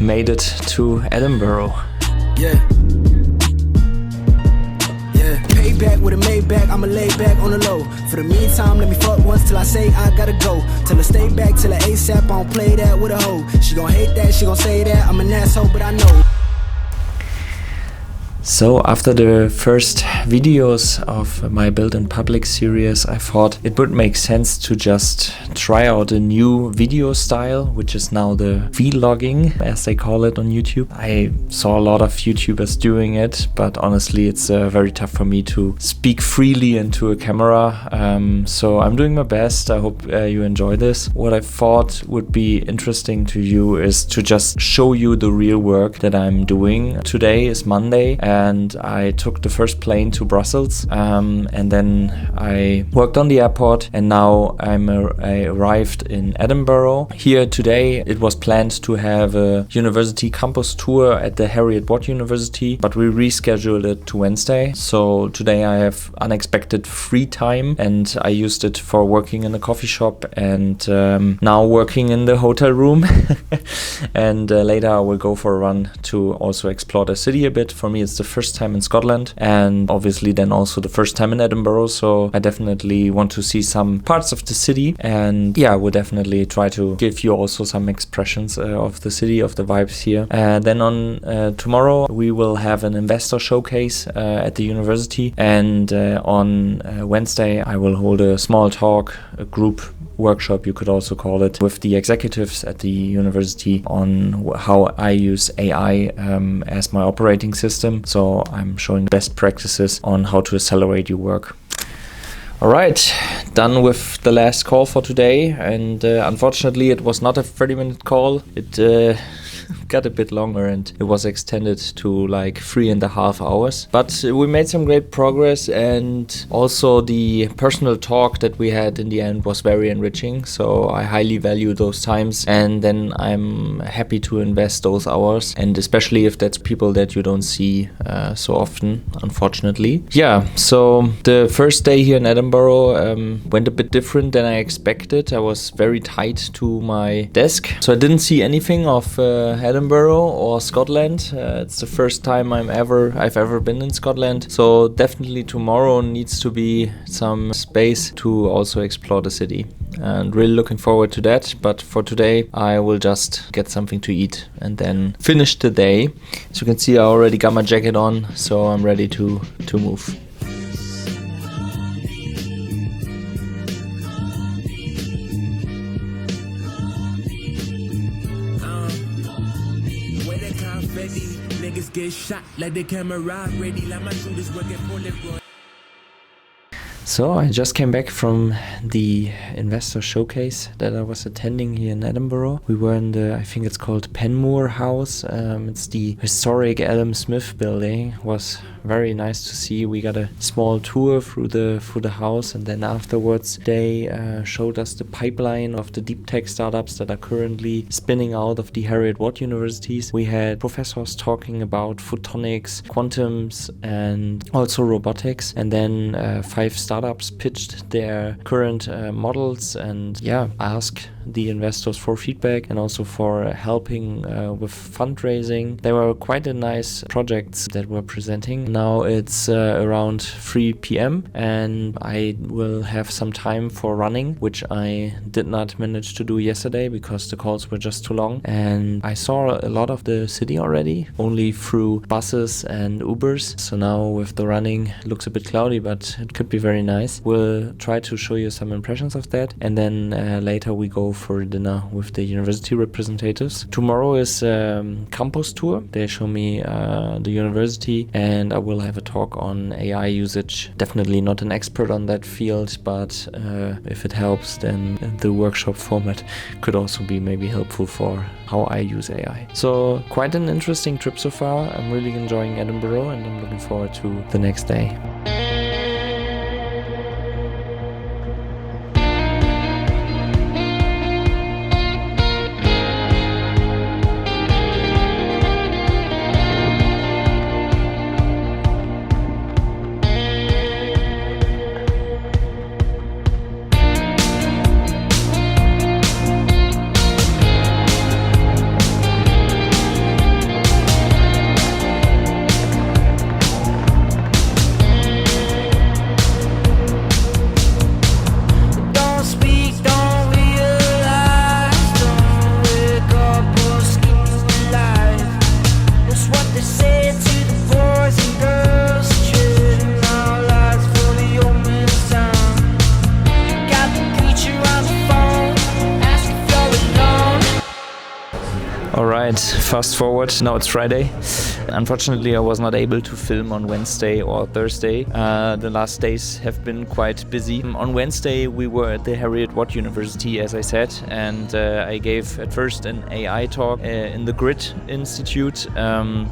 made it to Edinburgh. Yeah. Payback with a Maybach, I'ma lay back on the low. For the meantime, let me fuck once till I say I gotta go. Tell her stay back till I ASAP, I don't play that with a hoe. She gon' hate that, she gon' say that, I'm an asshole, but I know. So after the first videos of my Build in Public series, I thought it would make sense to just try out a new video style, which is now the vlogging, as they call it on YouTube. I saw a lot of YouTubers doing it, but honestly it's very tough for me to speak freely into a camera. So I'm doing my best. I hope you enjoy this. What I thought would be interesting to you is to just show you the real work that I'm doing. Today is Monday, and I took the first plane to Brussels, and then I worked on the airport, and now I arrived in Edinburgh. Here today it was planned to have a university campus tour at the Heriot-Watt University, but we rescheduled it to Wednesday. So today I have unexpected free time, and I used it for working in a coffee shop and now working in the hotel room. And later I will go for a run to also explore the city a bit. For me it's the first time in Scotland, and obviously then also the first time in Edinburgh, so I definitely want to see some parts of the city, and yeah, I will definitely try to give you also some expressions of the city, of the vibes here. Then on tomorrow we will have an investor showcase at the university, and on Wednesday I will hold a small talk, a group workshop you could also call it, with the executives at the university on how I use AI as my operating system. So I'm showing best practices on how to accelerate your work. Alright, done with the last call for today, and unfortunately it was not a 30-minute call. It got a bit longer and it was extended to like 3.5 hours, but we made some great progress, and also the personal talk that we had in the end was very enriching, so I highly value those times, and then I'm happy to invest those hours, and especially if that's people that you don't see so often, unfortunately. Yeah, so the first day here in Edinburgh went a bit different than I expected. I was very tight to my desk, so I didn't see anything of Edinburgh or Scotland. It's the first time I've ever been in Scotland, so definitely tomorrow needs to be some space to also explore the city, and really looking forward to that. But for today I will just get something to eat and then finish the day. As you can see, I already got my jacket on, so I'm ready to move. Niggas get shot like the camera ready, like my shooters working Polaroid. So I just came back from the investor showcase that I was attending here in Edinburgh. We were in the, I think it's called Penmore House. It's the historic Adam Smith building. It was very nice to see. We got a small tour through the house, and then afterwards they showed us the pipeline of the deep tech startups that are currently spinning out of the Heriot-Watt universities. We had professors talking about photonics, quantums, and also robotics, and then 5 startups pitched their current models, and yeah, asked the investors for feedback and also for helping with fundraising. They were quite a nice projects that were presenting. Now it's around 3 p.m. and I will have some time for running, which I did not manage to do yesterday because the calls were just too long, and I saw a lot of the city already, only through buses and Ubers. So now with the running, it looks a bit cloudy, but it could be very nice. We'll try to show you some impressions of that, and then later we go for dinner with the university representatives. Tomorrow is campus tour. They show me the university, and I will have a talk on AI usage. Definitely not an expert on that field, but if it helps, then the workshop format could also be maybe helpful for how I use AI. So quite an interesting trip so far. I'm really enjoying Edinburgh, and I'm looking forward to the next day. Alright, fast forward, now it's Friday. Unfortunately, I was not able to film on Wednesday or Thursday. The last days have been quite busy. On Wednesday, we were at the Heriot-Watt University, as I said, and I gave at first an AI talk in the GRID Institute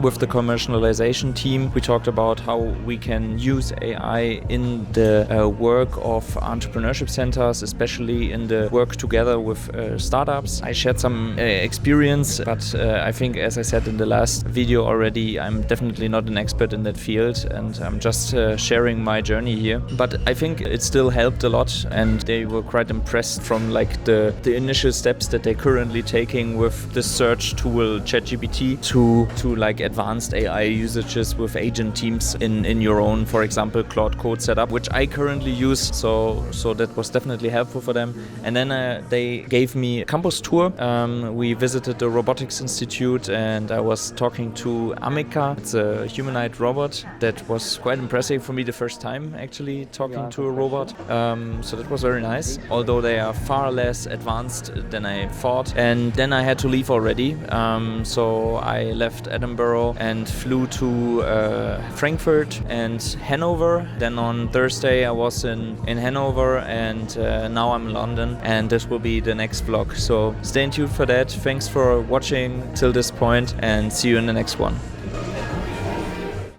with the commercialization team. We talked about how we can use AI in the work of entrepreneurship centers, especially in the work together with startups. I shared some experience, but I think, as I said in the last video already, I'm definitely not an expert in that field, and I'm just sharing my journey here. But I think it still helped a lot, and they were quite impressed from like the initial steps that they're currently taking with the search tool ChatGPT to like advanced AI usages with agent teams in your own, for example, Claude Code setup, which I currently use. So that was definitely helpful for them. And then they gave me a campus tour. We visited the Robotics Institute, and I was talking to Amika. It's a humanoid robot that was quite impressive for me the first time actually talking to a robot. So that was very nice, although they are far less advanced than I thought. And then I had to leave already. So I left Edinburgh and flew to Frankfurt and Hanover. Then on Thursday I was in Hanover, and now I'm in London, and this will be the next vlog. So stay tuned for that. Thanks for watching till this point, and see you in the next one.